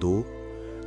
2।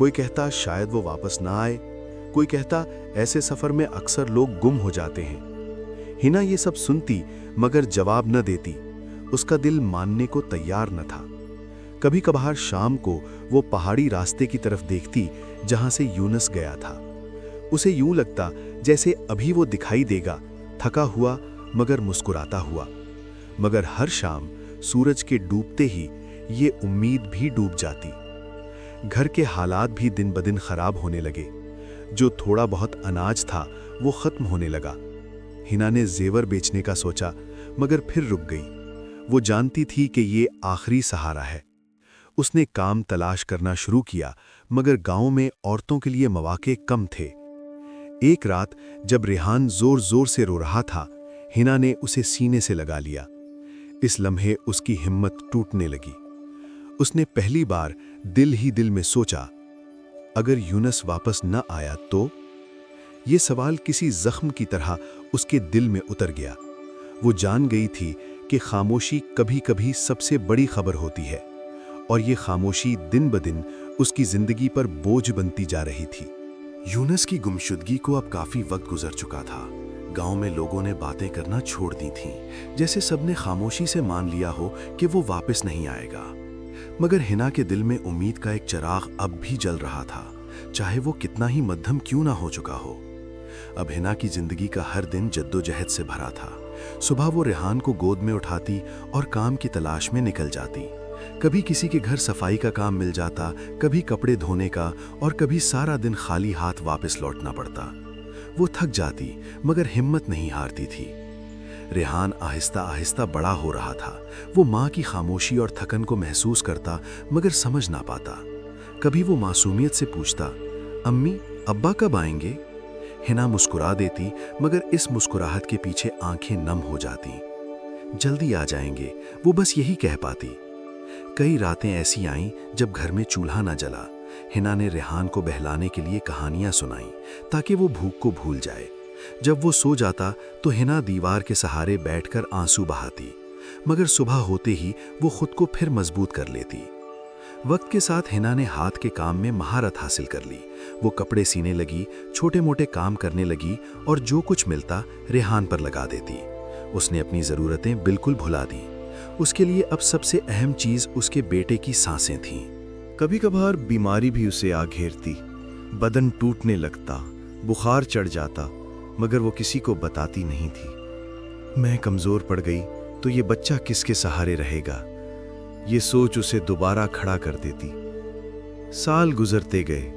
کوئی کہتا شاید وہ واپس نہ آئے، کوئی کہتا ایسے سفر میں اکثر لوگ گم ہو جاتے ہیں۔ ہنا یہ سب سنتی مگر جواب نہ دیتی، اس کا دل ماننے کو تیار نہ تھا۔ کبھی کبھار شام کو وہ پہاڑی راستے کی طرف دیکھتی جہاں سے یونس گیا تھا۔ اسے یوں لگتا جیسے ابھی وہ دکھائی دے گا، تھکا ہوا مگر مسکراتا ہوا۔ مگر ہر شام سورج کے ڈوبتے ہی یہ امید بھی ڈوب جاتی۔ گھر کے حالات بھی دن بدن خراب ہونے لگے۔ جو تھوڑا بہت اناج تھا وہ ختم ہونے لگا۔ ہنا نے زیور بیچنے کا سوچا مگر پھر رک گئی۔ وہ جانتی تھی کہ یہ آخری سہارا ہے۔ اس نے کام تلاش کرنا شروع کیا مگر گاؤں میں عورتوں کے لیے مواقع کم تھے۔ ایک رات جب ریحان زور زور سے رو رہا تھا، ہنا نے اسے سینے سے لگا لیا۔ اس لمحے اس کی ہمت ٹوٹنے لگی۔ اس نے پہلی بار دل ہی دل میں سوچا، اگر یونس واپس نہ آیا تو؟ یہ سوال کسی زخم کی طرح اس کے دل میں اتر گیا۔ وہ جان گئی تھی کہ خاموشی کبھی کبھی سب سے بڑی خبر ہوتی ہے، اور یہ خاموشی دن بدن اس کی زندگی پر بوجھ بنتی جا رہی تھی۔ یونس کی گمشدگی کو اب کافی وقت گزر چکا تھا۔ گاؤں میں لوگوں نے باتیں کرنا چھوڑ دی تھیں، جیسے سب نے خاموشی سے مان لیا ہو کہ وہ واپس نہیں آئے گا۔ مگر ہنا کے دل میں امید کا ایک چراغ اب بھی جل رہا تھا، چاہے وہ کتنا ہی مدھم کیوں نہ ہو چکا ہو۔ اب ہنا کی زندگی کا ہر دن جدوجہد سے بھرا تھا۔ صبح وہ ریحان کو گود میں اٹھاتی اور کام کی تلاش میں نکل جاتی۔ کبھی کسی کے گھر صفائی کا کام مل جاتا، کبھی کپڑے دھونے کا، اور کبھی سارا دن خالی ہاتھ واپس لوٹنا پڑتا۔ وہ تھک جاتی مگر ہمت نہیں ہارتی تھی۔ ریحان آہستہ آہستہ بڑا ہو رہا تھا۔ وہ ماں کی خاموشی اور تھکن کو محسوس کرتا مگر سمجھ نہ پاتا۔ کبھی وہ معصومیت سے پوچھتا، امی ابا کب آئیں گے؟ ہنا مسکرا دیتی مگر اس مسکراہٹ کے پیچھے آنکھیں نم ہو جاتی۔ جلدی آ جائیں گے، وہ بس یہی کہہ پاتی۔ کئی راتیں ایسی آئیں جب گھر میں چولہا نہ جلا۔ ہنا نے ریحان کو بہلانے کے لیے کہانیاں سنائیں تاکہ وہ بھوک کو بھول جائے۔ جب وہ سو جاتا تو ہنا دیوار کے سہارے بیٹھ کر آنسو بہاتی، مگر صبح ہوتے ہی وہ خود کو پھر مضبوط کر لیتی۔ وقت کے ساتھ ہنا نے ہاتھ کے کام میں مہارت حاصل کر لی۔ وہ کپڑے سینے لگی، چھوٹے موٹے کام کرنے لگی، اور جو کچھ ملتا ریحان پر لگا دیتی۔ اس نے اپنی ضرورتیں بالکل بھلا دیں۔ اس کے لیے اب سب سے اہم چیز اس کے بیٹے کی سانسیں تھیں۔ کبھی کبھار بیماری بھی اسے آ گھیرتی، بدن ٹوٹنے لگتا، بخار چڑھ جاتا، مگر وہ کسی کو بتاتی نہیں تھی۔ میں کمزور پڑ گئی تو یہ بچہ کس کے سہارے رہے گا؟ یہ سوچ اسے دوبارہ کھڑا کر دیتی۔ سال گزرتے گئے،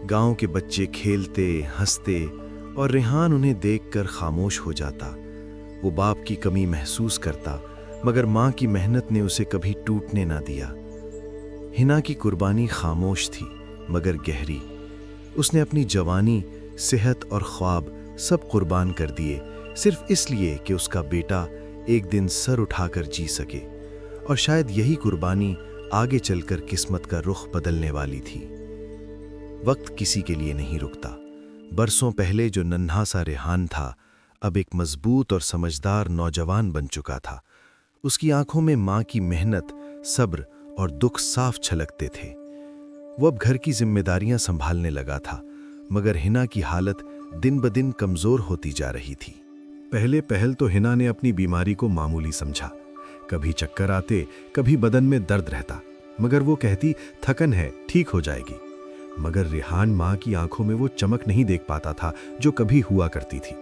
گاؤں کے بچے کھیلتے، ہنستے، اور ریحان انہیں دیکھ کر خاموش ہو جاتا۔ وہ باپ کی کمی محسوس کرتا مگر ماں کی محنت نے اسے کبھی ٹوٹنے نہ دیا۔ ہنا کی قربانی خاموش تھی مگر گہری۔ اس نے اپنی جوانی، صحت اور خواب سب قربان کر دیے، صرف اس لیے کہ اس کا بیٹا ایک دن سر اٹھا کر جی سکے، اور شاید یہی قربانی آگے چل کر قسمت کا رخ بدلنے والی تھی۔ وقت کسی کے لیے نہیں رکتا۔ برسوں پہلے جو ننھا سا ریحان تھا، اب ایک مضبوط اور سمجھدار نوجوان بن چکا تھا۔ اس کی آنکھوں میں ماں کی محنت، صبر اور دکھ صاف چھلکتے تھے۔ وہ اب گھر کی ذمہ داریاں سنبھالنے لگا تھا، مگر ہنا کی حالت دن بدن کمزور ہوتی جا رہی تھی۔ پہل تو ہنا نے اپنی بیماری کو معمولی سمجھا۔ کبھی چکر آتے، کبھی بدن میں درد رہتا، مگر وہ کہتی تھکن ہے، ٹھیک ہو جائے گی۔ مگر ریحان ماں کی آنکھوں میں وہ چمک نہیں دیکھ پاتا تھا جو کبھی ہوا کرتی تھی۔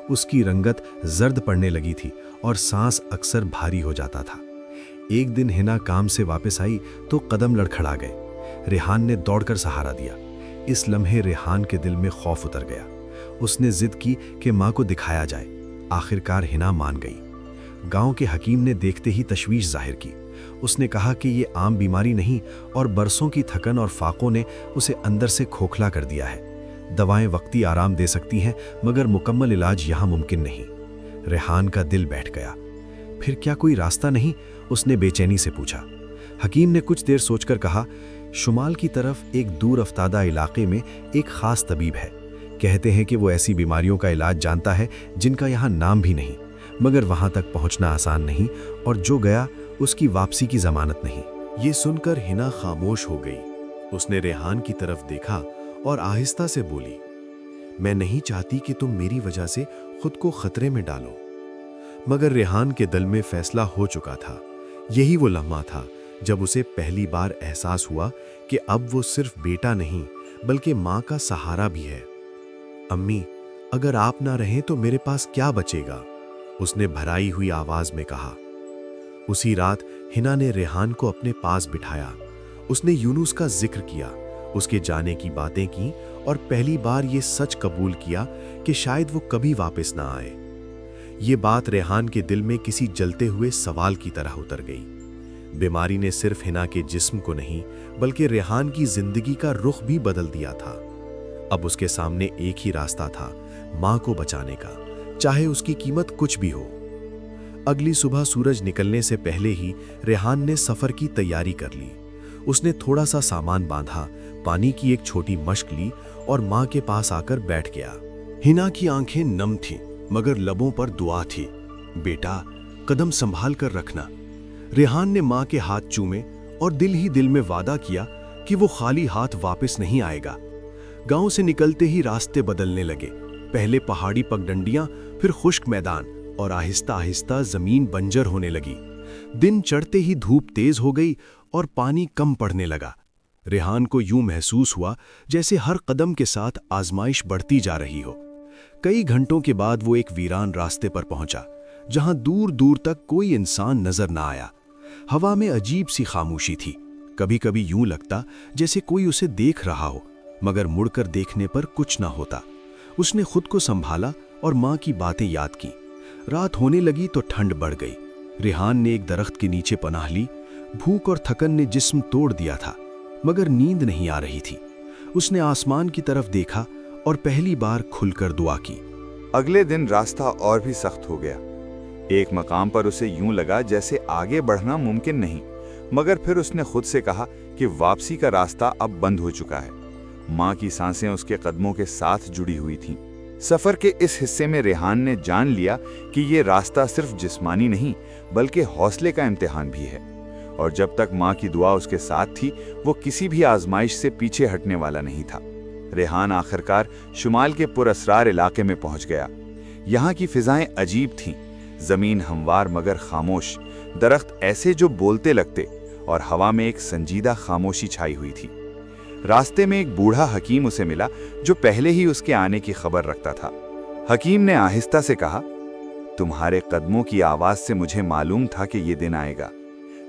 اس کی رنگت زرد پڑنے لگی تھی اور سانس اکثر بھاری ہو جاتا تھا۔ ایک دن ہنا کام سے واپس آئی تو قدم لڑکھڑا گئے۔ ریحان نے دوڑ کر سہارا دیا۔ اس لمحے ریحان کے دل میں خوف اتر گیا۔ اس نے ضد کی کہ ماں کو دکھایا جائے۔ آخرکار ہنا مان گئی۔ گاؤں کے حکیم نے دیکھتے ہی تشویش ظاہر کی۔ اس نے کہا کہ یہ عام بیماری نہیں، اور برسوں کی تھکن اور فاقوں نے اسے اندر سے کھوکھلا کر دیا ہے۔ دوائیں وقتی آرام دے سکتی ہیں مگر مکمل علاج یہاں ممکن نہیں۔ ریحان کا دل بیٹھ گیا۔ پھر کیا کوئی راستہ نہیں؟ اس نے بے چینی سے پوچھا۔ حکیم نے کچھ دیر سوچ کر کہا، شمال کی طرف ایک دور افتادہ علاقے میں ایک خاص طبیب ہے۔ کہتے ہیں کہ وہ ایسی بیماریوں کا علاج جانتا ہے جن کا یہاں نام بھی نہیں، مگر وہاں تک پہنچنا آسان نہیں، اور جو گیا اس کی واپسی کی ضمانت نہیں۔ یہ سن کر ہنا خاموش ہو گئی۔ اس نے ریحان کی طرف دیکھا اور آہستہ سے بولی، میں نہیں چاہتی کہ تم میری وجہ سے خود کو خطرے میں ڈالو۔ مگر ریحان کے دل میں فیصلہ ہو چکا تھا۔ یہی وہ لمحہ تھا جب اسے پہلی بار احساس ہوا کہ اب وہ صرف بیٹا نہیں بلکہ ماں کا سہارا بھی ہے۔ امی، اگر آپ نہ رہیں تو میرے پاس کیا بچے گا؟ اس نے بھرائی ہوئی آواز میں کہا۔ اسی رات ہنا نے ریحان کو اپنے پاس بٹھایا۔ اس نے یونس کا ذکر کیا، اس کے جانے کی باتیں کی اور پہلی بار یہ سچ قبول کیا کہ شاید وہ کبھی واپس نہ آئے۔ یہ بات ریحان کے دل میں کسی جلتے ہوئے سوال کی طرح اتر گئی۔ بیماری نے صرف ہنا کے جسم کو نہیں بلکہ ریحان کی زندگی کا رخ بھی بدل دیا تھا۔ اب اس کے سامنے ایک ہی راستہ تھا، ماں کو بچانے کا، چاہے اس کی قیمت کچھ بھی ہو۔ اگلی صبح سورج نکلنے سے پہلے ہی ریحان نے سفر کی تیاری کر لی۔ اس نے تھوڑا سا سامان باندھا، پانی کی ایک چھوٹی مشک لی اور ماں کے پاس آ کر بیٹھ گیا۔ ہنا کی آنکھیں نم تھیں مگر لبوں پر دعا تھی، بیٹا قدم سنبھال کر رکھنا۔ ریحان نے ماں کے ہاتھ چومے اور دل ہی دل میں وعدہ کیا کہ وہ خالی ہاتھ واپس نہیں آئے گا۔ گاؤں سے نکلتے ہی راستے بدلنے لگے، پہلے پہاڑی پگڈنڈیاں، پھر خشک میدان اور آہستہ آہستہ زمین بنجر ہونے لگی۔ دن چڑھتے ہی دھوپ تیز ہو گئی اور پانی کم پڑنے لگا۔ ریحان کو یوں محسوس ہوا جیسے ہر قدم کے ساتھ آزمائش بڑھتی جا رہی ہو۔ کئی گھنٹوں کے بعد وہ ایک ویران راستے پر پہنچا جہاں دور دور تک کوئی انسان نظر نہ آیا۔ ہوا میں عجیب سی خاموشی تھی، کبھی کبھی یوں لگتا جیسے کوئی اسے دیکھ رہا ہو مگر مڑ کر دیکھنے پر کچھ نہ ہوتا۔ اس نے خود کو سنبھالا اور ماں کی باتیں یاد کی۔ رات ہونے لگی تو ٹھنڈ بڑھ گئی۔ ریحان نے ایک درخت کے نیچے پناہ لی۔ بھوک اور تھکن نے جسم توڑ دیا تھا مگر نیند نہیں آ رہی تھی۔ اس نے آسمان کی طرف دیکھا اور پہلی بار کھل کر دعا کی۔ اگلے دن راستہ اور بھی سخت ہو گیا۔ ایک مقام پر اسے یوں لگا جیسے آگے بڑھنا ممکن نہیں، مگر پھر اس نے خود سے کہا کہ واپسی کا راستہ اب بند ہو چکا ہے۔ ماں کی سانسیں اس کے قدموں کے ساتھ جڑی ہوئی تھیں۔ سفر کے اس حصے میں ریحان نے جان لیا کہ یہ راستہ صرف جسمانی نہیں بلکہ حوصلے کا امتحان بھی ہے، اور جب تک ماں کی دعا اس کے ساتھ تھی وہ کسی بھی آزمائش سے پیچھے ہٹنے والا نہیں تھا۔ ریحان آخرکار شمال کے پر اسرار علاقے میں پہنچ گیا۔ یہاں کی فضائیں عجیب تھیں، زمین ہموار مگر خاموش، درخت ایسے جو بولتے لگتے، اور ہوا میں ایک سنجیدہ خاموشی چھائی ہوئی تھی۔ راستے میں ایک بوڑھا حکیم اسے ملا جو پہلے ہی اس کے آنے کی خبر رکھتا تھا۔ حکیم نے آہستہ سے کہا، تمہارے قدموں کی آواز سے مجھے معلوم تھا کہ یہ دن آئے گا۔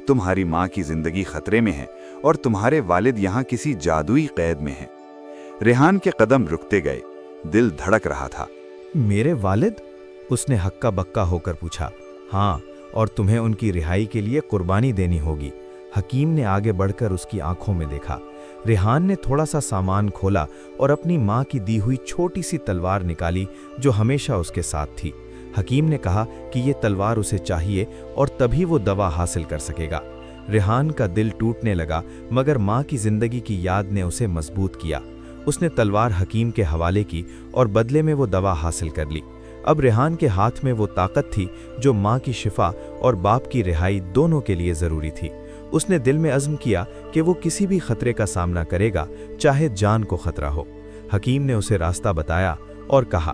تمہاری ماں کی زندگی خطرے میں ہے اور تمہارے والد یہاں کسی جادوئی قید میں ہیں۔ ریحان کے قدم رکتے گئے، دل دھڑک رہا تھا۔ میرے والد؟ اس نے ہکا بکا ہو کر پوچھا۔ ہاں، اور تمہیں ان کی رہائی کے لیے قربانی دینی ہوگی۔ حکیم نے آگے بڑھ کر اس کی آنکھوں میں دیکھا۔ ریحان نے تھوڑا سا سامان کھولا اور اپنی ماں کی دی ہوئی چھوٹی سی تلوار نکالی جو ہمیشہ اس کے ساتھ تھی۔ حکیم نے کہا کہ یہ تلوار اسے چاہیے اور تبھی وہ دوا حاصل کر سکے گا۔ ریحان کا دل ٹوٹنے لگا مگر ماں کی زندگی کی یاد نے اسے مضبوط کیا۔ اس نے تلوار حکیم کے حوالے کی اور بدلے میں وہ دوا حاصل کر لی۔ اب ریحان کے ہاتھ میں وہ طاقت تھی جو ماں کی شفا اور باپ کی رہائی دونوں کے لیے ضروری تھی۔ اس نے دل میں عزم کیا کہ وہ کسی بھی خطرے کا سامنا کرے گا، چاہے جان کو خطرہ ہو۔ حکیم نے اسے راستہ بتایا اور کہا،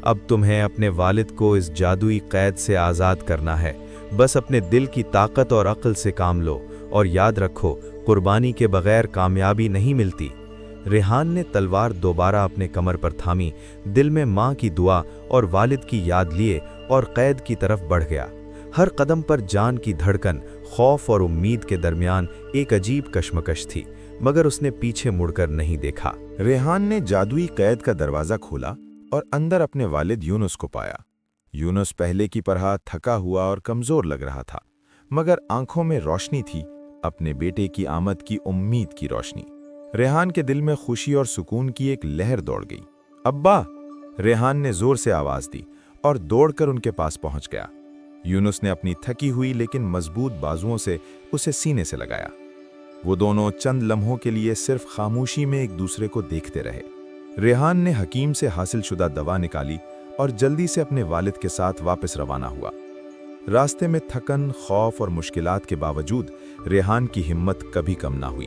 اب تمہیں اپنے والد کو اس جادوئی قید سے آزاد کرنا ہے۔ بس اپنے دل کی طاقت اور عقل سے کام لو اور یاد رکھو، قربانی کے بغیر کامیابی نہیں ملتی۔ ریحان نے تلوار دوبارہ اپنے کمر پر تھامی، دل میں ماں کی دعا اور والد کی یاد لیے اور قید کی طرف بڑھ گیا۔ ہر قدم پر جان کی دھڑکن، خوف اور امید کے درمیان ایک عجیب کشمکش تھی، مگر اس نے پیچھے مڑ کر نہیں دیکھا۔ ریحان نے جادوئی قید کا دروازہ کھولا اور اندر اپنے والد یونس کو پایا۔ یونس پہلے کی طرح تھکا ہوا اور کمزور لگ رہا تھا، مگر آنکھوں میں روشنی تھی، اپنے بیٹے کی آمد کی امید کی روشنی۔ ریحان کے دل میں خوشی اور سکون کی ایک لہر دوڑ گئی۔ ابا! ریحان نے زور سے آواز دی اور دوڑ کر ان کے پاس پہنچ گیا۔ یونس نے اپنی تھکی ہوئی لیکن مضبوط بازوؤں سے اسے سینے سے لگایا۔ وہ دونوں چند لمحوں کے لیے صرف خاموشی میں ایک دوسرے کو دیکھتے رہے۔ ریحان نے حکیم سے حاصل شدہ دوا نکالی اور جلدی سے اپنے والد کے ساتھ واپس روانہ ہوا۔ راستے میں تھکن، خوف اور مشکلات کے باوجود ریحان کی ہمت کبھی کم نہ ہوئی۔